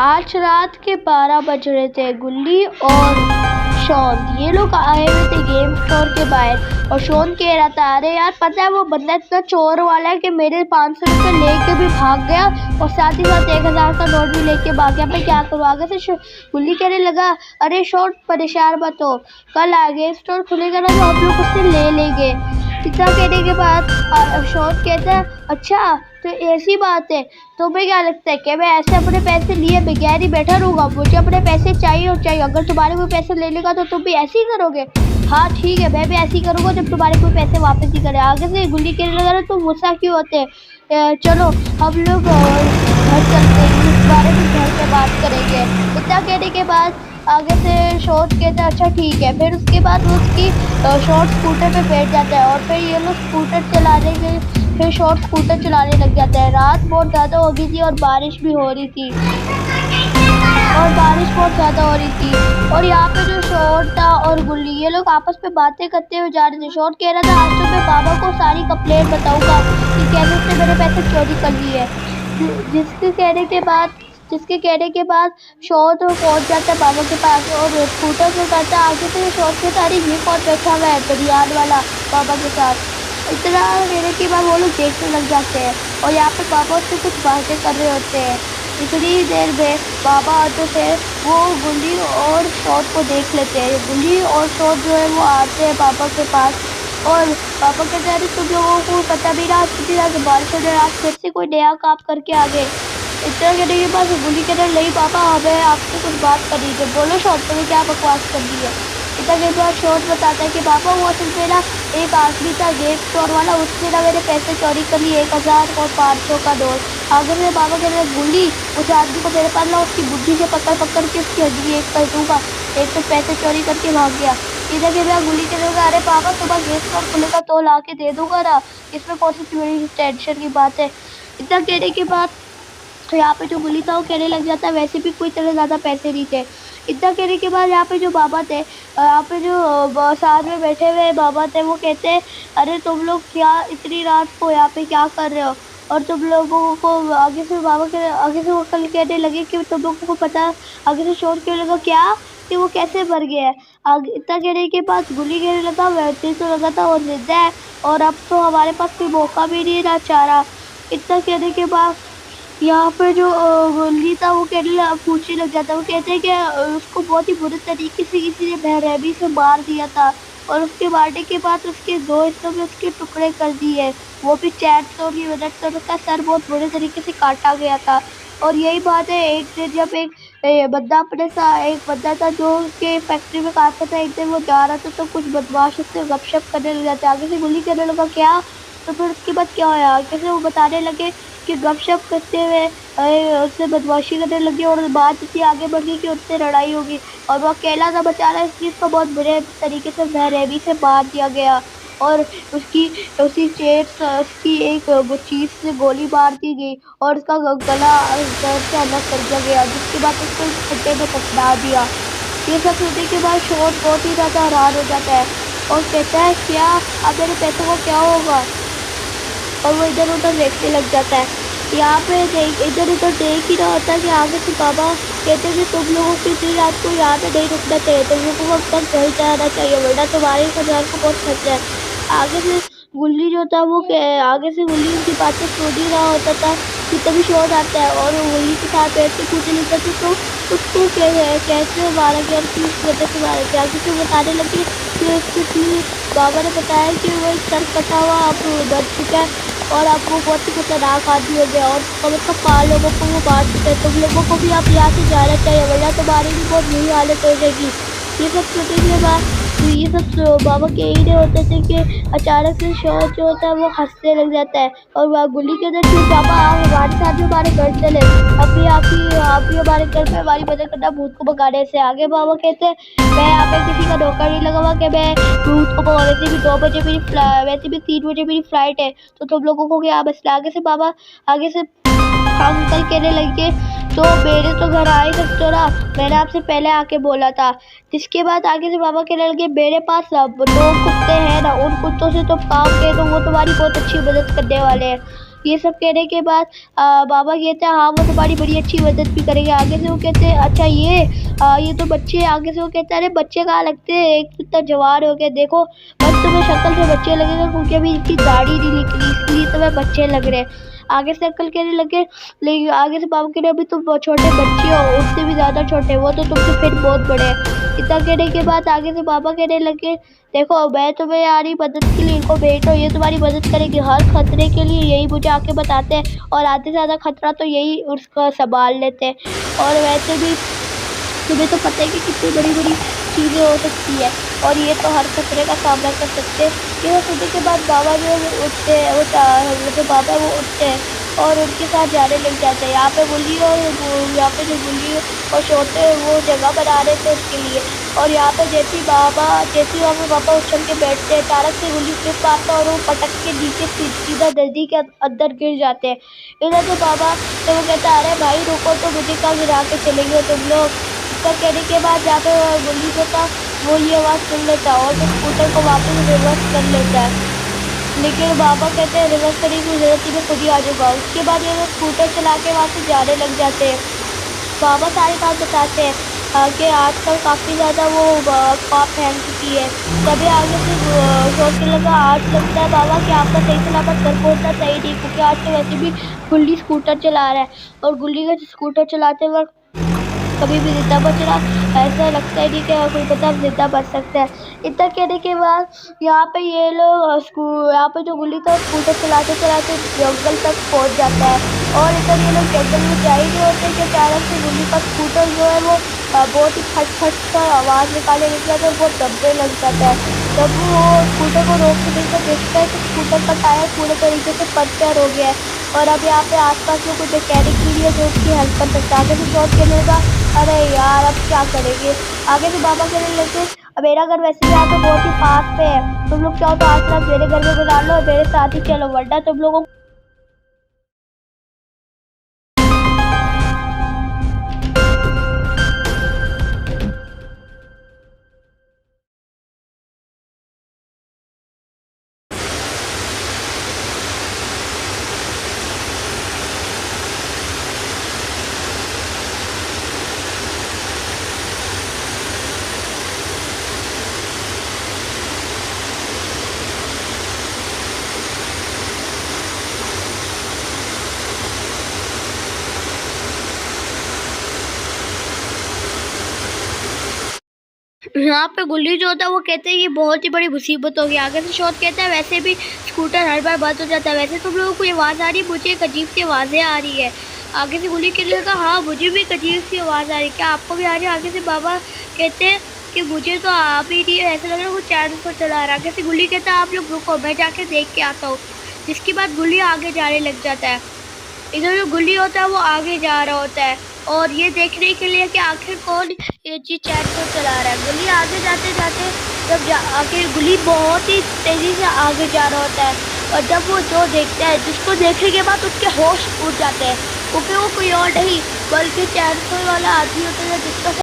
आज रात के 12 बज रहे थे। गुल्ली और शॉन ये लोग आए हुए थे गेम स्टोर के बाहर और शॉन कह रहा था अरे यार पता है वो बंदा इतना चोर वाला है कि मेरे 500 रुपये लेके भी भाग गया और साथ ही साथ 1000 का नोट भी लेके भाग गया। मैं क्या करूँ आगे से। गुल्ली कहने लगा अरे शॉन परेशान मत हो, कल गेम स्टोर खुलेगा ना तो हम लोग उससे ले लेंगे। इतना कहने के बाद शॉन कहता है अच्छा तो ऐसी बात है, तुम्हें क्या लगता है कि मैं ऐसे अपने पैसे लिए बगैर ही बैठा रहूँगा? मुझे अपने पैसे चाहिए और चाहिए। अगर तुम्हारे कोई पैसे ले लेगा तो तुम भी ऐसे ही करोगे? हाँ ठीक है, मैं भी ऐसे ही करूँगा जब तुम्हारे कोई पैसे वापस नहीं करे। आगे से गुल्ली कहने लगा तुम गुस्सा क्यों होते? चलो हम लोग घर चलते हैं, इस बारे में घर पे बात करेंगे। इतना कहने के बाद आगे से शॉर्ट कहता है अच्छा ठीक है। फिर उसके बाद वो उसकी शॉर्ट स्कूटर पे बैठ जाता है और फिर ये लोग स्कूटर चलाने के फिर शॉर्ट स्कूटर चलाने लग जाता है। रात बहुत ज़्यादा हो गई थी और बारिश भी हो रही थी और यहाँ पे जो शॉर्ट था और गुल्ली ये लोग आपस में बातें करते हुए जा रहे थे। शॉर्ट कह रहा था आज तो मैं बाबा को सारी कंप्लेंट बताऊंगा कि कैसे उसने मेरे पैसे चोरी कर लिए। जिसके कहने के बाद शॉर्ट पहुंच जाता है बाबा के पास और स्कूटर से उतरता है। आगे से शॉर्ट के सारी ये कौन बैठा हुआ है बनियान वाला बाबा के साथ। इतना कहने के बाद वो लोग देखने लग जाते हैं और यहाँ पे बाबा उससे कुछ बातें कर रहे होते हैं। इतनी देर में बाबा आते थे, वो गुल्ली और शॉर्ट को देख लेते हैं। गुल्ली और शॉर्ट जो है वो आते हैं बाबा के पास और पापा कहते हैं अरे तुम लोगों को पता भी ना कितनी रात बारिश हो रही है, आज फिर से कोई नया काम करके आ गए। इतना कहने के बाद गुल्ली कहते नहीं पापा हमें आपसे कुछ बात करनी है। बोलो शॉर्ट तुम्हें क्या बकवास करनी है? इतना के बाद शॉर्ट बताता है कि पापा वो असल में ना एक आदमी था गेम स्टोर वाला, उसने ना मेरे पैसे चोरी कर लिए 1000 और 500 का नोट। आगे से पापा कहते हैं गुल्ली उस आदमी को मेरे पास ना उसकी बुद्धि से पकड़ के उसकी हड्डी एक कर दूंगा, एक तो पैसे चोरी करके भाग गया। इधर के मैं गुल्ली के लोग अरे पापा सुबह गेम स्टोर खुलेगा तो ला के दे दूंगा ना, इसमें कौन सी बड़ी टेंशन की बात है। इतना कहने के बाद तो यहाँ पे जो गुल्ली था वो कहने लग जाता है वैसे भी कोई तरह ज़्यादा पैसे नहीं थे। इतना कहने के बाद यहाँ पे जो बाबा थे, यहाँ पे जो साथ में बैठे हुए बाबा थे वो कहते हैं अरे तुम लोग क्या इतनी रात को यहाँ पे क्या कर रहे हो? और तुम लोगों को आगे से वो कल कहने लगे कि तुम लोगों को पता आगे से शोर क्यों लगा क्या कि वो कैसे मर गया है। आगे इतना कहने के बाद गुल्ली कहने लगा वैसे तो लगा था वो जिंदा है और अब तो हमारे पास कोई मौका भी नहीं रहा चारा। इतना कहने के बाद यहाँ पे जो गुल्ली था वो पूछने लग जाता है। वो कहते हैं कि उसको बहुत ही बुरे तरीके से किसी ने बेरहमी से मार दिया था और उसके मारने के बाद उसके 2 हिस्सों में उसके टुकड़े कर दिए, वो भी चैन से और मदद से। उसका सर बहुत बुरे तरीके से काटा गया था। और यही बात है एक दिन जब एक बंदा था जो उसके फैक्ट्री में काम करता था, एक दिन वो जा रहा था तो कुछ बदमाश उससे गपशप करने लग जाते। आगे से गुल्ली कहने लगा क्या? तो फिर उसके बाद क्या होया? कैसे वो बताने लगे कि गपशप करते हुए उससे बदमाशी करने लगे और बात इतनी आगे बढ़ गई कि उससे लड़ाई होगी और वो अकेला था बेचारा, इसलिए उसको बहुत बुरे तरीके से बेरहमी से मार दिया गया और उसकी उसकी एक चीज़ से गोली मार दी गई और उसका गला दर्द से अलग कर दिया गया, जिसके बाद उसको खड्डे में दफना दिया। ये सब सुनने के बाद शॉर्ट बहुत ही ज़्यादा हैरान हो जाता है और कहता है क्या अब मेरे पैसों को क्या होगा? और वो इधर उधर देखने लग जाता है। यहाँ पे इधर उधर देख ही रहा होता है कि आगे से बाबा कहते हैं कि तुम लोगों को इतनी रात को यहाँ पे नहीं रुकना चाहिए, तुम लोगों को अब तक घर जाना चाहिए वरना तुम्हारे परिवार को बहुत खतरा है। आगे से गुल्ली जो था वो आगे से गुल्ली उनकी बातें सुन ही रहा होता था कि तभी शोर आता है और वो गुल्ली के साथ बैठ के पूछने लगता था तो उसको कैसे मारा गया और किस वजह से मारा गया। आगे से बताने लगे कि उसके बाबा ने बताया कि वो एक सर कटा हुआ अब मर चुका है और आपको बहुत ही खतरनाक आदमी हो गया और कम से कम 5 लोगों को वो मार चुका है। तुम लोगों को भी आप यहाँ से जाना चाहिए वरना तुम्हारी भी बहुत बुरी हालत हो जाएगी। ये सब सुनने के बाद ये सब बाबा के ही नहीं होते थे कि अचानक से शोर जो होता है वो हंसने लग जाता है और वह गुल्ली के अंदर फिर पापा आप हमारे साथ भी हमारे घर चले, अभी आप ही हमारे घर पे हमारी मदद करना भूत को भगाने से। आगे बाबा कहते हैं मैं यहाँ पे किसी का नौकर नहीं लगा हुआ कि मैं भूत को भगा, वैसे भी 2 बजे वैसे भी 3 बजे मेरी फ्लाइट है तो तुम लोगों को क्या बस। आगे से बाबा आगे से अंकल कहने लगे तो मेरे तो घर आए सकते हो ना, मैंने आपसे पहले आके बोला था। जिसके बाद आगे से बाबा कहने लगे मेरे पास 2 कुत्ते हैं ना, उन कुत्तों से तुम काम के तो वो तुम्हारी बहुत अच्छी मदद करने वाले हैं। ये सब कहने के बाद बाबा कहते हैं हाँ वो तुम्हारी बड़ी अच्छी मदद भी करेंगे। आगे से वो कहते हैं अच्छा ये तो बच्चे हैं। आगे से वो कहते हैं अरे बच्चे कहाँ लगते हैं, एक तो इतना जवान हो गए, देखो बस तुम्हें शक्ल से बच्चे लगेगा क्योंकि अभी इनकी दाढ़ी नहीं निकली इसलिए तुम्हें बच्चे लग रहे हैं। आगे से अंकल कहने लगे, लेकिन आगे से बाबा कह रहे अभी तुम बहुत छोटे बच्चे हो, उससे भी ज्यादा छोटे, वो तो तुमसे फिर बहुत बड़े हैं। इतना कहने के बाद आगे से बाबा कहने लगे देखो मैं तुम्हें यारी मदद के लिए इनको भेजो, ये तुम्हारी मदद करेगी हर खतरे के लिए, यही मुझे आके बताते हैं और आधे से ज्यादा खतरा तो यही उसका संभाल लेते हैं। और वैसे भी तुम्हें तो पता है कि कितनी बड़ी बड़ी चीजें हो सकती है और ये तो हर खतरे का सामना कर सकते हैं। ये सोचने के बाद बाबा जो है वो उठते हैं, जो बाबा है वो उठते हैं और उनके साथ जाने लग जाते हैं। यहाँ पे गुल्ली और यहाँ पे जो गुल्ली और छोटे वो जगह बना रहे थे उसके लिए। और यहाँ पे जैसे ही वहाँ पे पापा उछल के बैठते हैं, अचानक से गुल्ली स्लिप मारता है और वो पटक के नीचे सीधा नदी के अंदर गिर जाते हैं। इधर से बाबा तो वो कहता है अरे भाई रुको, तो मुझे कहाँ गिरा के चलेंगे तुम लोग। इसका कहने के बाद जहाँ पे गुल्ली जो था वो ये आवाज़ सुन लेता है और वो स्कूटर को वापस रिवर्स कर लेता है। लेकिन बाबा कहते हैं रिवर्स करने की जरूरत ही मैं खुद ही आ जाऊँगा। उसके बाद ये लोग स्कूटर चला के वहाँ से जाने लग जाते हैं। बाबा सारी बात बताते हैं कि आजकल काफ़ी ज़्यादा वो खौफ फैल चुकी है। तभी आगे से सोचने लगा, आज लगता है बाबा कि आपका सही सलामत घर पहुँचना सही नहीं, क्योंकि आज तो वैसे भी गुल्ली स्कूटर चला रहा है और गुल्ली का स्कूटर चलाते वक्त कभी भी जिंदा बचना ऐसा लगता है नहीं कि कोई पता जिंदा बच सकता है। इतना कहने के बाद यहाँ पे ये लोग यहाँ पे जो गुल्ली था स्कूटर चलाते चलाते जंगल तक पहुँच जाता है और इधर ये लोग जंगल में जा ही नहीं होते कि अचानक से गुल्ली का स्कूटर जो है वो बहुत ही फट फट कर आवाज़ निकालने लग जाता है, बहुत दबने लग जाता है। जब वो स्कूटर को रोकने का देखता है तो स्कूटर का टायर पूरे तरीके से पंचर हो गया है और अब यहाँ पे आसपास में कोई मैकेनिक भी है जो उसकी हेल्प कर सकता है। आगे से शॉट कहने लगा अरे यार अब क्या करेंगे। आगे से बाबा कहने लगे अब मेरा घर वैसे भी यहाँ पे बहुत ही पास पे है, तुम लोग चाहो तो आज रात मेरे घर में गुजार लो और मेरे साथ ही चलो, वरना तुम लोगों यहाँ पे गुल्ली जो होता है वो कहते हैं ये बहुत ही बड़ी मुसीबत होगी। आगे से शॉट कहता है वैसे भी स्कूटर हर बार बंद हो जाता है, वैसे तुम लोगों को ये आवाज़ आ रही है, मुझे एक अजीब सी आवाज़ें आ रही है। आगे से गुल्ली कहने लगा हाँ मुझे भी एक अजीब सी आवाज़ आ रही है, क्या आपको भी आ रही है। आगे से बाबा कहते हैं कि मुझे तो आ भी रही है, ऐसा लग रहा है वो चैनल पर चला रहा है। आगे से गुल्ली कहता है आप लोग रुको मैं जाके देख के आता हूँ, जिसके बाद गुल्ली आगे जाने लग जाता है। इधर जो गुल्ली होता है वो आगे जा रहा होता है और ये देखने के लिए कि आखिर कौन ये चीज चैट को चला रहा है। गुल्ली आगे जाते जाते आखिर गुल्ली बहुत ही तेजी से आगे जा रहा होता है और जब वो जो देखता है जिसको देखने के बाद उसके होश उड़ जाते हैं, क्योंकि वो कोई और नहीं बल्कि चैट वाला आदमी होता है जिसका